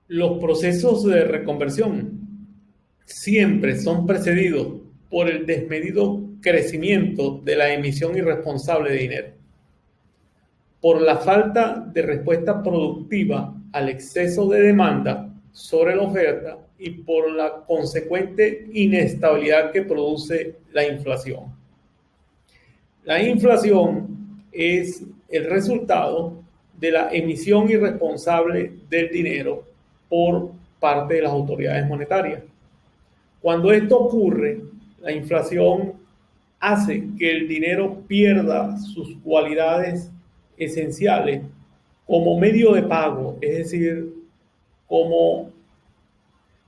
Los procesos de reconversión siempre son precedidos por el desmedido crecimiento de la emisión irresponsable de dinero, por la falta de respuesta productiva al exceso de demanda sobre la oferta y por la consecuente inestabilidad que produce la inflación. La inflación es el resultado de la emisión irresponsable del dinero por parte de las autoridades monetarias. Cuando esto ocurre, la inflación hace que el dinero pierda sus cualidades esenciales como medio de pago, es decir, como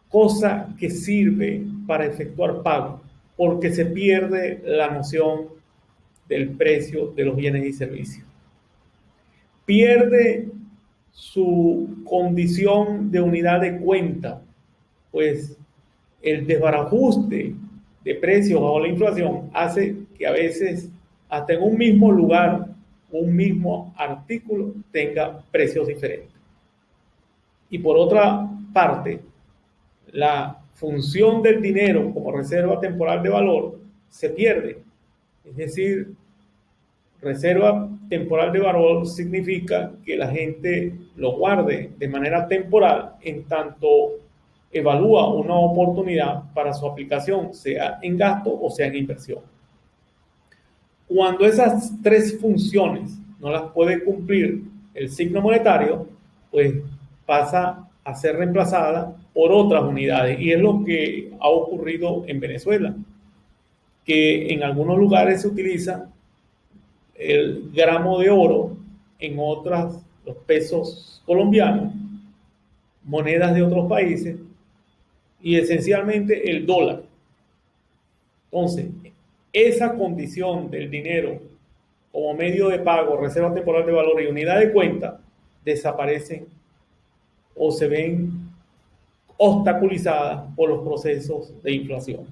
cosa que sirve para efectuar pago, porque se pierde la noción del precio de los bienes y servicios. Pierde su condición de unidad de cuenta, pues el desbarajuste de precios bajo la inflación hace que a veces hasta en un mismo lugar, un mismo artículo tenga precios diferentes. Y por otra parte, la función del dinero como reserva temporal de valor se pierde. Es decir, reserva temporal de valor significa que la gente lo guarde de manera temporal en tanto evalúa una oportunidad para su aplicación, sea en gasto o sea en inversión. Cuando esas tres funciones no las puede cumplir el signo monetario, pues pasa a ser reemplazada por otras unidades. Y es lo que ha ocurrido en Venezuela, que en algunos lugares se utiliza el gramo de oro, en otras los pesos colombianos, monedas de otros países y esencialmente el dólar. Entonces, esa condición del dinero como medio de pago, reserva temporal de valor y unidad de cuenta desaparecen o se ven obstaculizadas por los procesos de inflación.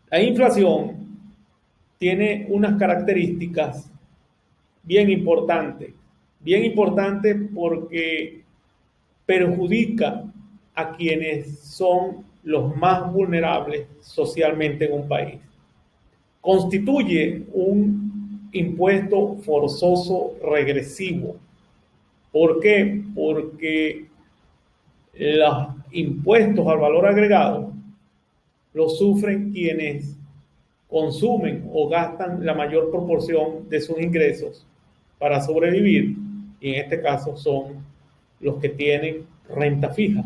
La inflación tiene unas características bien importantes porque perjudica a quienes son los más vulnerables socialmente en un país. Constituye un impuesto forzoso regresivo. ¿Por qué? Porque los impuestos al valor agregado los sufren quienes consumen o gastan la mayor proporción de sus ingresos para sobrevivir, y en este caso son los que tienen renta fija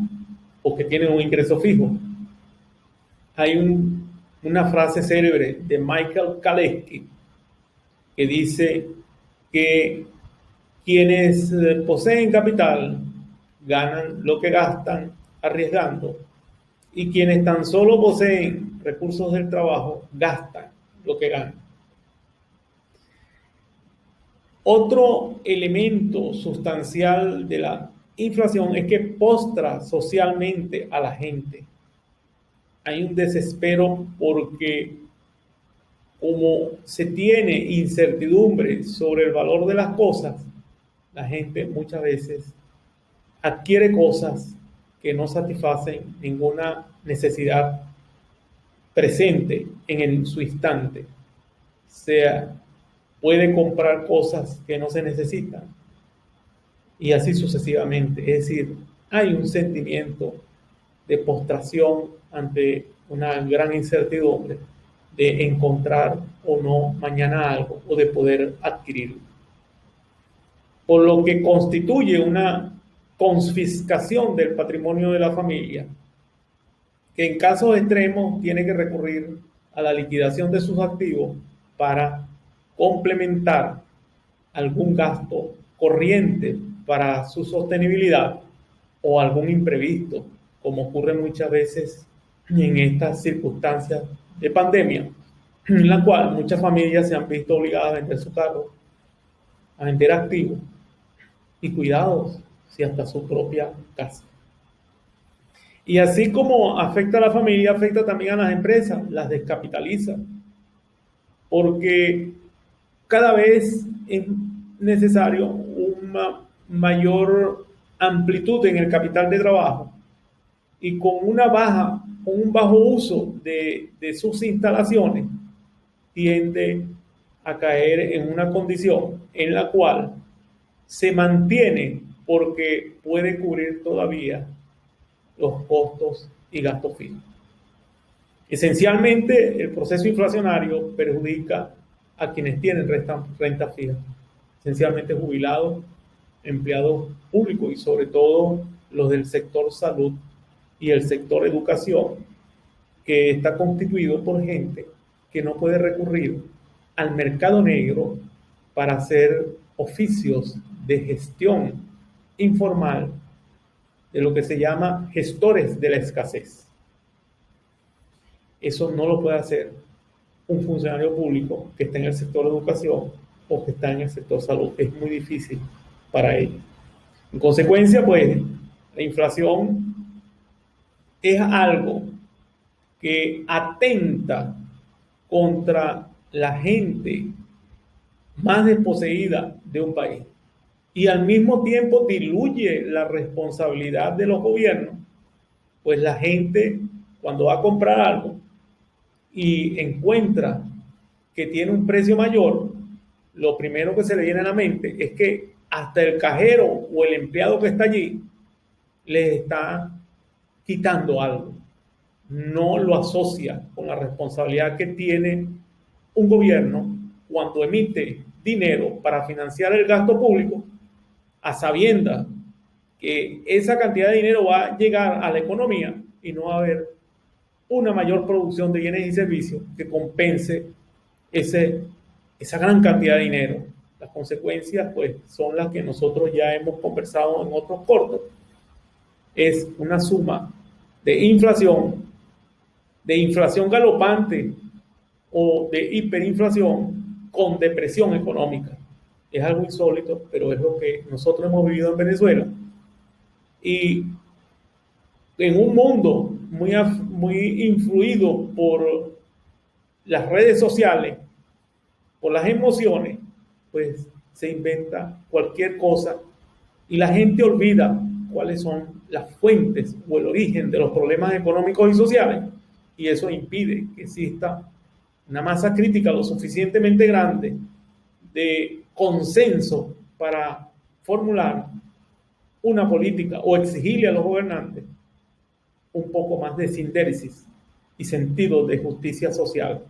o que tienen un ingreso fijo. Hay una frase célebre de Michael Kalecki que dice que quienes poseen capital ganan lo que gastan arriesgando, y quienes tan solo poseen recursos del trabajo gastan lo que ganan. Otro elemento sustancial de la inflación es que postra socialmente a la gente. Hay un desespero porque como se tiene incertidumbre sobre el valor de las cosas, la gente muchas veces adquiere cosas que no satisfacen ninguna necesidad presente en su instante. O sea, puede comprar cosas que no se necesitan y así sucesivamente. Es decir, hay un sentimiento de postración ante una gran incertidumbre de encontrar o no mañana algo o de poder adquirirlo. Por lo que constituye una confiscación del patrimonio de la familia, que en casos extremos tiene que recurrir a la liquidación de sus activos para complementar algún gasto corriente para su sostenibilidad o algún imprevisto, como ocurre muchas veces en estas circunstancias de pandemia, en la cual muchas familias se han visto obligadas a vender su carro, a vender activos y cuidados, si hasta su propia casa. Y así como afecta a la familia, afecta también a las empresas, las descapitaliza, porque cada vez es necesario una mayor amplitud en el capital de trabajo y con un bajo uso de sus instalaciones, tiende a caer en una condición en la cual se mantiene porque puede cubrir todavía los costos y gastos fijos. Esencialmente, el proceso inflacionario perjudica a quienes tienen renta fija, esencialmente jubilados, empleados públicos y sobre todo los del sector salud y el sector educación, que está constituido por gente que no puede recurrir al mercado negro para hacer oficios de gestión informal, de lo que se llama gestores de la escasez. Eso no lo puede hacer un funcionario público que está en el sector de educación o que está en el sector salud. Es muy difícil para ellos. En consecuencia, pues, la inflación es algo que atenta contra la gente más desposeída de un país y al mismo tiempo diluye la responsabilidad de los gobiernos, pues la gente cuando va a comprar algo y encuentra que tiene un precio mayor, lo primero que se le viene a la mente es que hasta el cajero o el empleado que está allí les está quitando algo. No lo asocia con la responsabilidad que tiene un gobierno cuando emite dinero para financiar el gasto público, a sabiendas que esa cantidad de dinero va a llegar a la economía y no va a haber una mayor producción de bienes y servicios que compense esa gran cantidad de dinero. Las consecuencias, pues, son las que nosotros ya hemos conversado en otros cortos. Es una suma de inflación galopante o de hiperinflación con depresión económica. Es algo insólito, pero es lo que nosotros hemos vivido en Venezuela. Y en un mundo muy influido por las redes sociales, por las emociones, pues se inventa cualquier cosa y la gente olvida cuáles son las fuentes o el origen de los problemas económicos y sociales, y eso impide que exista una masa crítica lo suficientemente grande de consenso para formular una política o exigirle a los gobernantes un poco más de síntesis y sentido de justicia social.